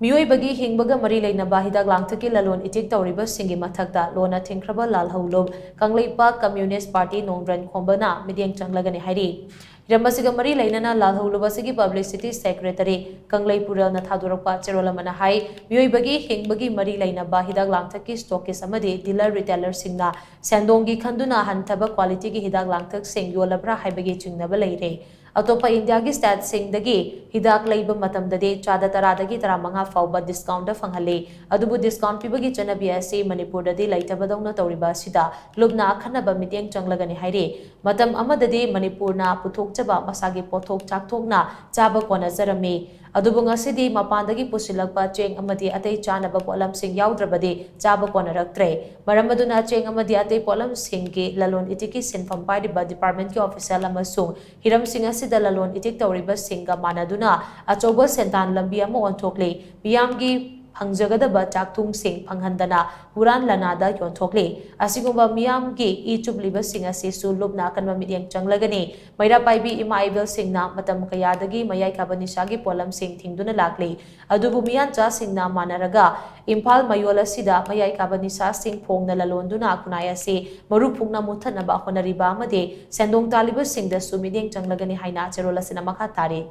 मियोइबगी हिंगबगा मरी लेनबा हिदाक लांगथकी ललोन इटिक तौरिबसिंगी मथक्ता लोना थिंख्रबा लालहौलोब कंगलेपा communist party नोंग्रन खोंबना मिडियंग चंगलगने हाइरी हिरमसिगा मरी लेनना लालहौलोबसिगी पब्लिसिटी सेक्रेटरी कंगलेपुरलना थादोरकपा चेरोलमना हाई मियोइबगी हिंगबगी मरी लेनबा हिदाक लांगथकी स्टॉकिस अमदि डीलर रिटेलर सिंगना सेंडोंगी खंदुना हंथबा क्वालिटी की हिदाक लांगथक सिंग योलब्रा हाइबगी चिंगनबा लेरे अतोपा इंडिया की स्टेट सिंगदगी हिदाक लेबा मतमददे चादा तरादगी तरामंगा फाउबा डिस्काउंट फंगहले अदुबु डिस्काउंट पिबगी चनबी असे मणिपुरददी लैतबदौना तौरिबा असिदा लुबना अखनबा मिटिंग चंगलगनि हाइरे मतम अमददे मणिपुरना पुथोकचबा मसागी पोथोक चाकथोकना चाबा कोनजरमे अदुबु ngasidi mapandagi pusilakpa cheng amadi atei chanaba polam sing yaudravade chaba konaraktre maramaduna cheng amadi atei polam sing ki lalon itiki sinfam pairiba department ki official amasung hiram sing asida lalon itik tawriba singa manaduna achoba sentan lambi ama onthokle miyamgi फंगजगदब चाकथुंग सिंग फंगहंदना हुरान लनादा योंथोकले असिगुंबा मियाम की ई चुबलिब सिंग असिसु लुबना कनबा मिडियंग चंगलगने मैरा पाइबी इमाइबल सिंगना मतम कयादगी मयाई काबा निशागी pollen सिंग थिंगदुना लागले अदुबु मियान चा सिंगना मानरगा इम्फाल मयोल असिदा मयाई काबा निशा सिंग फोंगना ललोंदुना खुनाय असे मरु फुंगना मुथनबा होनरिबा अमदे सेंदोंग तालिब सिंगदसु मिडियंग चंगलगने हाइना चेरोलसिना मखा तारे